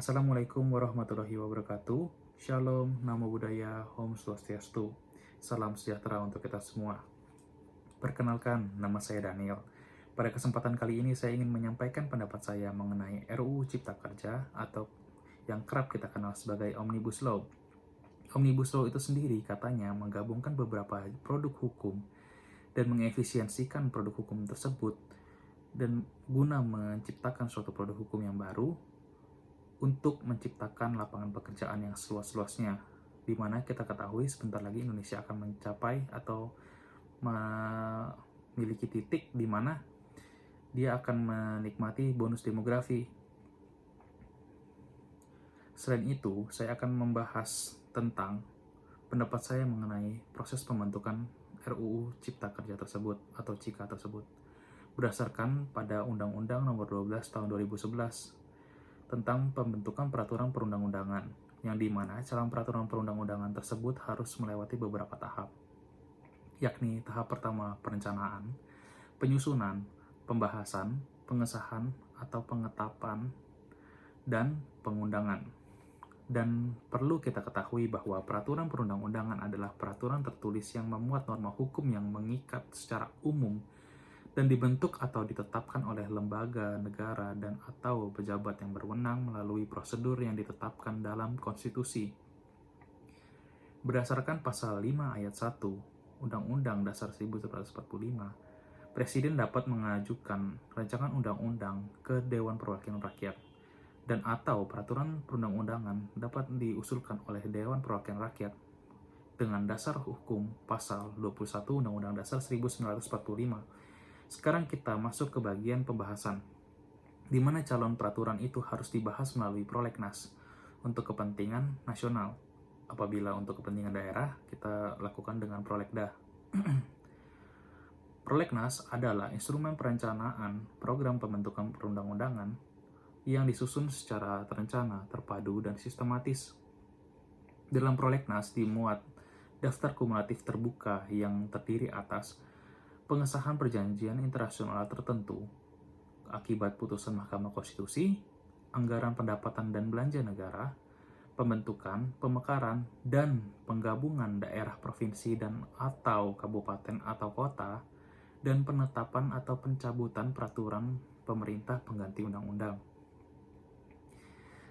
Assalamualaikum warahmatullahi wabarakatuh. Shalom, Namo Buddhaya, Om Swastiastu. Salam sejahtera untuk kita semua. Perkenalkan, nama saya Daniel. Pada kesempatan kali ini saya ingin menyampaikan pendapat saya mengenai RUU Cipta Kerja atau yang kerap kita kenal sebagai Omnibus Law. Omnibus Law itu sendiri katanya menggabungkan beberapa produk hukum dan mengefisiensikan produk hukum tersebut dan guna menciptakan suatu produk hukum yang baru untuk menciptakan lapangan pekerjaan yang seluas-luasnya, di mana kita ketahui sebentar lagi Indonesia akan mencapai atau memiliki titik di mana dia akan menikmati bonus demografi. Selain itu, saya akan membahas tentang pendapat saya mengenai proses pembentukan RUU Cipta Kerja tersebut atau CIKA tersebut, berdasarkan pada Undang-Undang Nomor 12 Tahun 2011 tentang pembentukan peraturan perundang-undangan, yang dimana calon peraturan perundang-undangan tersebut harus melewati beberapa tahap, yakni tahap pertama perencanaan, penyusunan, pembahasan, pengesahan atau pengetapan, dan pengundangan. Dan perlu kita ketahui bahwa peraturan perundang-undangan adalah peraturan tertulis yang memuat norma hukum yang mengikat secara umum dan dibentuk atau ditetapkan oleh lembaga, negara, dan atau pejabat yang berwenang melalui prosedur yang ditetapkan dalam konstitusi. Berdasarkan pasal 5 ayat 1 Undang-Undang Dasar 1945, Presiden dapat mengajukan rancangan undang-undang ke Dewan Perwakilan Rakyat dan atau peraturan perundang-undangan dapat diusulkan oleh Dewan Perwakilan Rakyat dengan dasar hukum pasal 21 Undang-Undang Dasar 1945. Sekarang kita masuk ke bagian pembahasan, di mana calon peraturan itu harus dibahas melalui prolegnas untuk kepentingan nasional. Apabila untuk kepentingan daerah, kita lakukan dengan prolegda. Prolegnas adalah instrumen perencanaan program pembentukan perundang-undangan yang disusun secara terencana, terpadu, dan sistematis. Dalam prolegnas dimuat daftar kumulatif terbuka yang terdiri atas pengesahan perjanjian internasional tertentu akibat putusan Mahkamah Konstitusi, anggaran pendapatan dan belanja negara, pembentukan, pemekaran, dan penggabungan daerah provinsi dan atau kabupaten atau kota, dan penetapan atau pencabutan peraturan pemerintah pengganti undang-undang.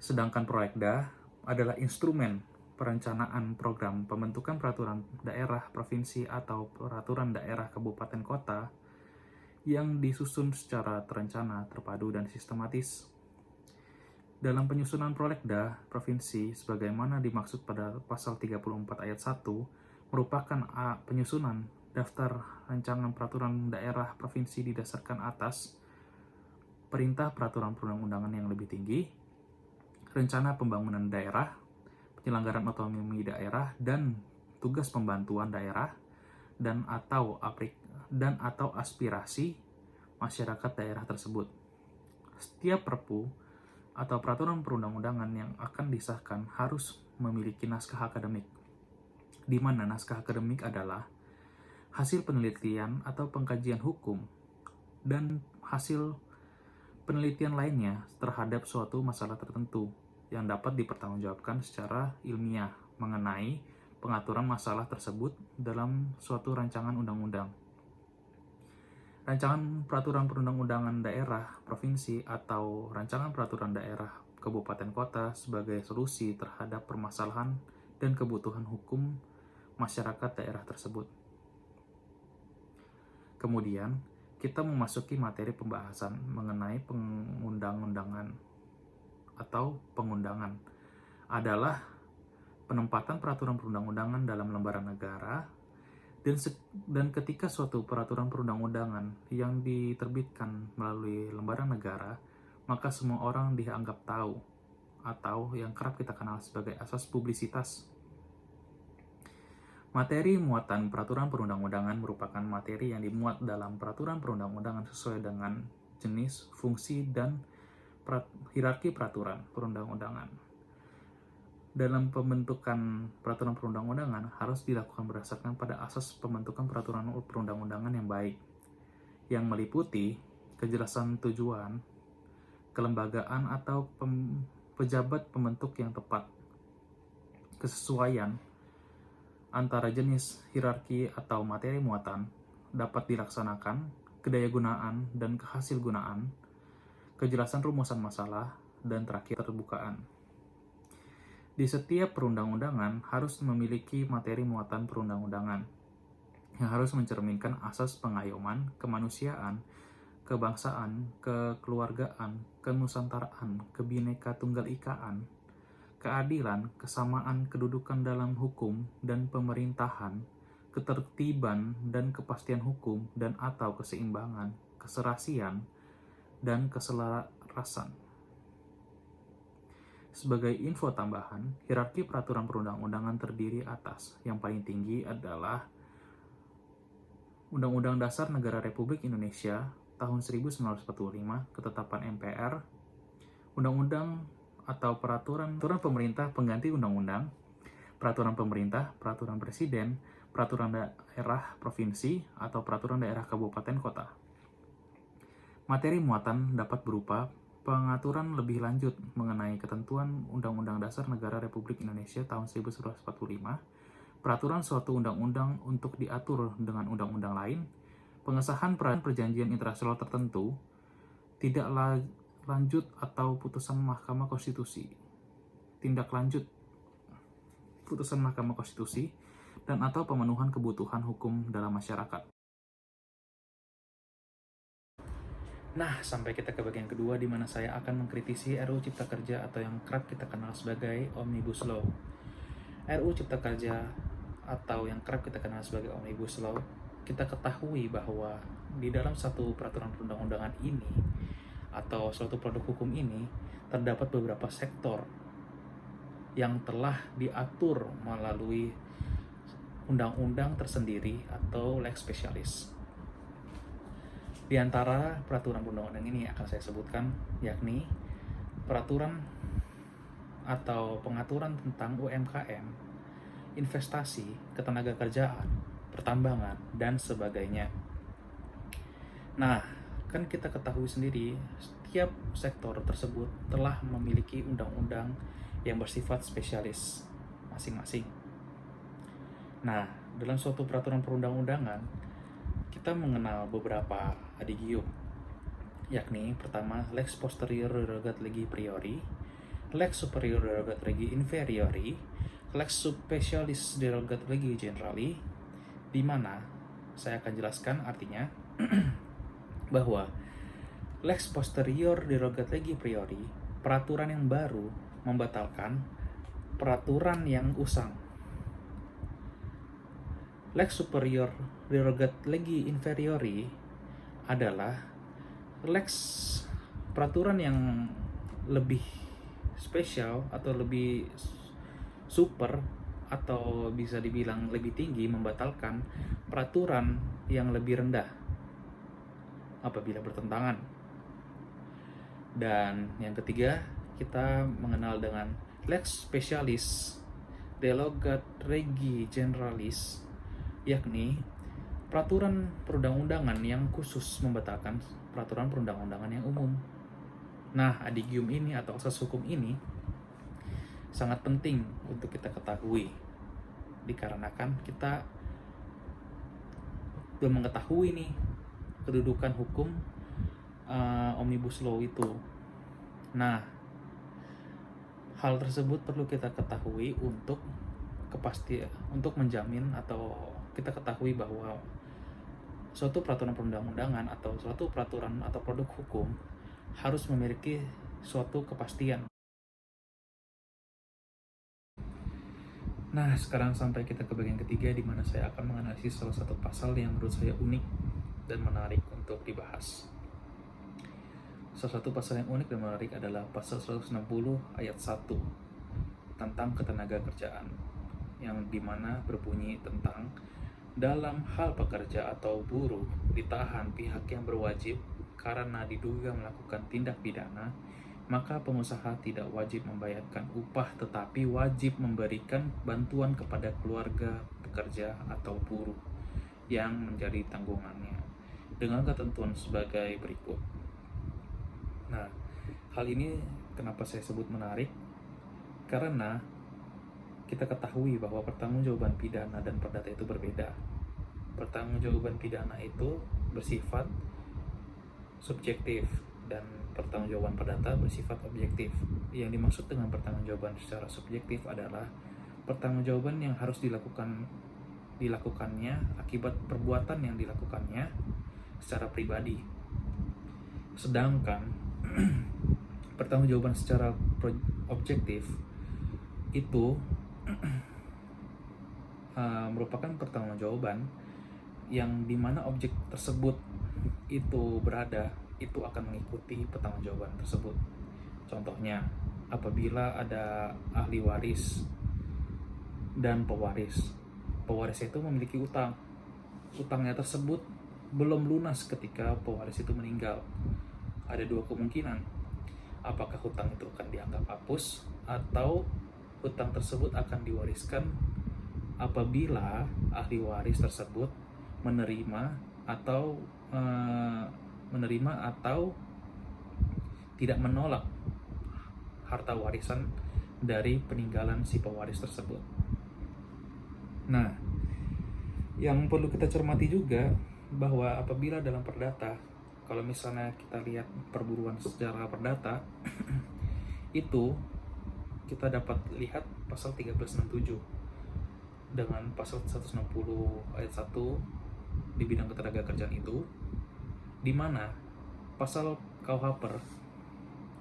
Sedangkan prolegda adalah instrumen perencanaan program pembentukan peraturan daerah provinsi atau peraturan daerah kabupaten kota yang disusun secara terencana, terpadu, dan sistematis. Dalam penyusunan prolegda provinsi sebagaimana dimaksud pada pasal 34 ayat 1 merupakan penyusunan daftar rancangan peraturan daerah provinsi didasarkan atas perintah peraturan perundang-undangan yang lebih tinggi, rencana pembangunan daerah, penyelenggaraan otonomi daerah, dan tugas pembantuan daerah, dan atau aspirasi masyarakat daerah tersebut. Setiap perpu atau peraturan perundang-undangan yang akan disahkan harus memiliki naskah akademik, di mana naskah akademik adalah hasil penelitian atau pengkajian hukum dan hasil penelitian lainnya terhadap suatu masalah tertentu yang dapat dipertanggungjawabkan secara ilmiah mengenai pengaturan masalah tersebut dalam suatu rancangan undang-undang. Rancangan peraturan perundang-undangan daerah provinsi atau rancangan peraturan daerah kabupaten kota sebagai solusi terhadap permasalahan dan kebutuhan hukum masyarakat daerah tersebut. Kemudian, kita memasuki materi pembahasan mengenai pengundang-undangan atau pengundangan adalah penempatan peraturan perundang-undangan dalam lembaran negara dan ketika suatu peraturan perundang-undangan yang diterbitkan melalui lembaran negara, maka semua orang dianggap tahu atau yang kerap kita kenal sebagai asas publisitas. Materi muatan peraturan perundang-undangan merupakan materi yang dimuat dalam peraturan perundang-undangan sesuai dengan jenis, fungsi, dan hierarki peraturan perundang-undangan. Dalam pembentukan peraturan perundang-undangan harus dilakukan berdasarkan pada asas pembentukan peraturan perundang-undangan yang baik, yang meliputi kejelasan tujuan, kelembagaan atau pejabat pembentuk yang tepat, kesesuaian antara jenis, hierarki, atau materi muatan dapat dilaksanakan, kedayagunaan dan kehasilgunaan, kejelasan rumusan masalah, dan terakhir keterbukaan. Di setiap perundang-undangan harus memiliki materi muatan perundang-undangan yang harus mencerminkan asas pengayoman, kemanusiaan, kebangsaan, kekeluargaan, kenusantaraan, kebineka tunggal ikaan, keadilan, kesamaan kedudukan dalam hukum dan pemerintahan, ketertiban dan kepastian hukum dan atau keseimbangan, keserasian, dan keselarasan. Sebagai info tambahan, hierarki peraturan perundang-undangan terdiri atas yang paling tinggi adalah Undang-Undang Dasar Negara Republik Indonesia tahun 1945, ketetapan MPR, Undang-Undang atau peraturan pemerintah pengganti undang-undang, peraturan pemerintah, peraturan presiden, peraturan daerah provinsi, atau peraturan daerah kabupaten kota. Materi muatan dapat berupa pengaturan lebih lanjut mengenai ketentuan Undang-Undang Dasar Negara Republik Indonesia tahun 1945, peraturan suatu undang-undang untuk diatur dengan undang-undang lain, pengesahan perjanjian internasional tertentu, tidak lanjut atau putusan Mahkamah Konstitusi, tindak lanjut putusan Mahkamah Konstitusi, dan atau pemenuhan kebutuhan hukum dalam masyarakat. Nah, sampai kita ke bagian kedua di mana saya akan mengkritisi RUU Cipta Kerja atau yang kerap kita kenal sebagai Omnibus Law. RUU Cipta Kerja atau yang kerap kita kenal sebagai Omnibus Law, kita ketahui bahwa di dalam satu peraturan perundang-undangan ini atau suatu produk hukum ini terdapat beberapa sektor yang telah diatur melalui undang-undang tersendiri atau lex specialis. Di antara peraturan perundang-undang ini akan saya sebutkan yakni peraturan atau pengaturan tentang UMKM, investasi, ketenagakerjaan, pertambangan, dan sebagainya. Nah, kan kita ketahui sendiri, setiap sektor tersebut telah memiliki undang-undang yang bersifat spesialis masing-masing. Nah, dalam suatu peraturan perundang-undangan, kita mengenal beberapa adigium, yakni pertama, lex posterior derogat legi priori, lex superior derogat legi inferiori, lex specialis derogat legi generali, di mana saya akan jelaskan artinya bahwa lex posterior derogat legi priori, peraturan yang baru membatalkan peraturan yang usang. Lex superior derogat legi inferiori adalah lex peraturan yang lebih spesial atau lebih super atau bisa dibilang lebih tinggi membatalkan peraturan yang lebih rendah apabila bertentangan. Dan yang ketiga, kita mengenal dengan lex specialis derogat legi generalis, yakni peraturan perundang-undangan yang khusus membatalkan peraturan perundang-undangan yang umum. Nah, adigium ini atau asas hukum ini sangat penting untuk kita ketahui, dikarenakan kita belum mengetahui nih kedudukan hukum Omnibus Law itu. Nah, hal tersebut perlu kita ketahui untuk kepastian, untuk menjamin atau kita ketahui bahwa suatu peraturan perundang-undangan atau suatu peraturan atau produk hukum harus memiliki suatu kepastian. Nah, sekarang sampai kita ke bagian ketiga di mana saya akan menganalisis salah satu pasal yang menurut saya unik dan menarik untuk dibahas. Salah satu pasal yang unik dan menarik adalah pasal 160 ayat 1 tentang ketenagakerjaan, yang dimana berbunyi tentang dalam hal pekerja atau buruh ditahan pihak yang berwajib karena diduga melakukan tindak pidana, maka pengusaha tidak wajib membayarkan upah tetapi wajib memberikan bantuan kepada keluarga pekerja atau buruh yang menjadi tanggungannya dengan ketentuan sebagai berikut. Nah, Hal ini kenapa saya sebut menarik? Karena kita ketahui bahwa pertanggungjawaban pidana dan perdata itu berbeda. Pertanggungjawaban pidana itu bersifat subjektif dan pertanggungjawaban perdata bersifat objektif. Yang dimaksud dengan pertanggungjawaban secara subjektif adalah pertanggungjawaban yang harus dilakukannya akibat perbuatan yang dilakukannya secara pribadi. Sedangkan pertanggungjawaban secara objektif itu merupakan pertanggungjawaban yang dimana objek tersebut itu berada, itu akan mengikuti pertanggungjawaban tersebut. Contohnya, apabila ada ahli waris dan pewaris, pewaris itu memiliki utang, utangnya tersebut belum lunas ketika pewaris itu meninggal. Ada dua kemungkinan, apakah hutang itu akan dianggap hapus atau hutang tersebut akan diwariskan apabila ahli waris tersebut menerima atau tidak menolak harta warisan dari peninggalan si pewaris tersebut. Nah, yang perlu kita cermati juga bahwa apabila dalam perdata, kalau misalnya kita lihat perburuan secara perdata itu kita dapat lihat pasal 1367 dengan pasal 160 ayat 1 di bidang ketenagakerjaan itu, di mana pasal KUH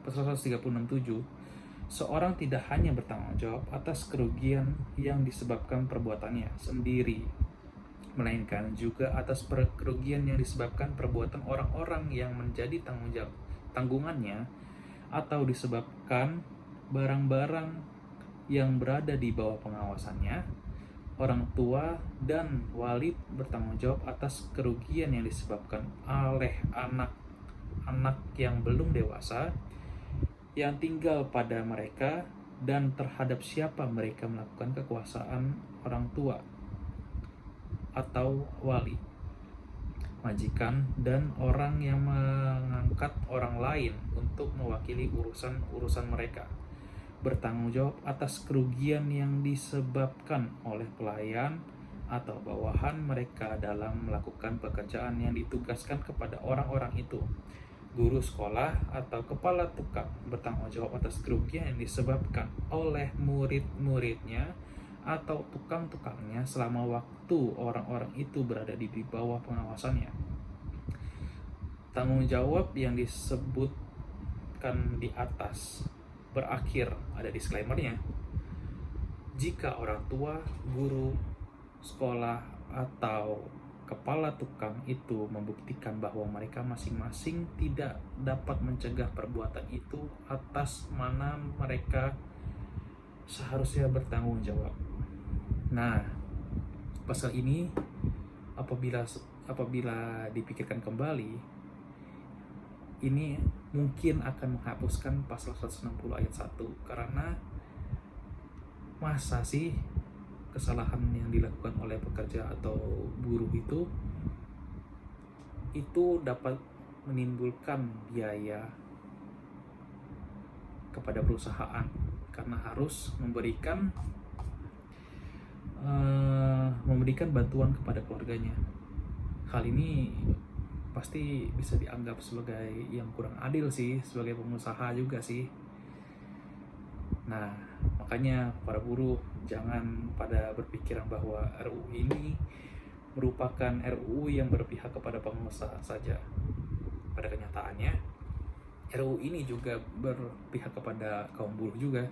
pasal 136.7, seorang tidak hanya bertanggung jawab atas kerugian yang disebabkan perbuatannya sendiri, melainkan juga atas kerugian yang disebabkan perbuatan orang-orang yang menjadi tanggungannya, atau disebabkan barang-barang yang berada di bawah pengawasannya. Orang tua dan wali bertanggung jawab atas kerugian yang disebabkan oleh anak-anak yang belum dewasa yang tinggal pada mereka dan terhadap siapa mereka melakukan kekuasaan orang tua atau wali, majikan, dan orang yang mengangkat orang lain untuk mewakili urusan mereka, bertanggung jawab atas kerugian yang disebabkan oleh pelayan atau bawahan mereka dalam melakukan pekerjaan yang ditugaskan kepada orang-orang itu. Guru sekolah atau kepala tukang bertanggung jawab atas kerugian yang disebabkan oleh murid-muridnya atau tukang-tukangnya selama waktu orang-orang itu berada di bawah pengawasannya. Tanggung jawab yang disebutkan di atas berakhir, ada disclaimernya, jika orang tua, guru, sekolah, atau kepala tukang itu membuktikan bahwa mereka masing-masing tidak dapat mencegah perbuatan itu atas mana mereka seharusnya bertanggung jawab. Nah, pasal ini apabila dipikirkan kembali, ini mungkin akan menghapuskan pasal 160 ayat 1, karena masa sih kesalahan yang dilakukan oleh pekerja atau buruh itu dapat menimbulkan biaya kepada perusahaan karena harus memberikan bantuan kepada keluarganya. Hal ini pasti bisa dianggap sebagai yang kurang adil sih, sebagai pengusaha juga sih. Nah, makanya para buruh jangan pada berpikiran bahwa RUU ini merupakan RUU yang berpihak kepada pengusaha saja. Pada kenyataannya, RUU ini juga berpihak kepada kaum buruh juga.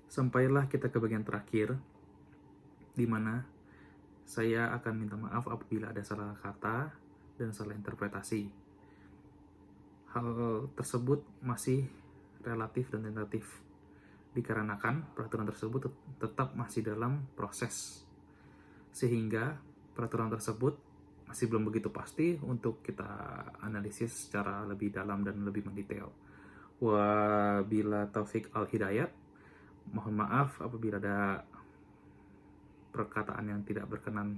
Sampailah kita ke bagian terakhir, di mana saya akan minta maaf apabila ada salah kata dan salah interpretasi. Hal tersebut masih relatif dan tentatif, dikarenakan peraturan tersebut tetap masih dalam proses, sehingga peraturan tersebut masih belum begitu pasti untuk kita analisis secara lebih dalam dan lebih mendetail. Wabila taufik al-hidayat, mohon maaf apabila ada perkataan yang tidak berkenan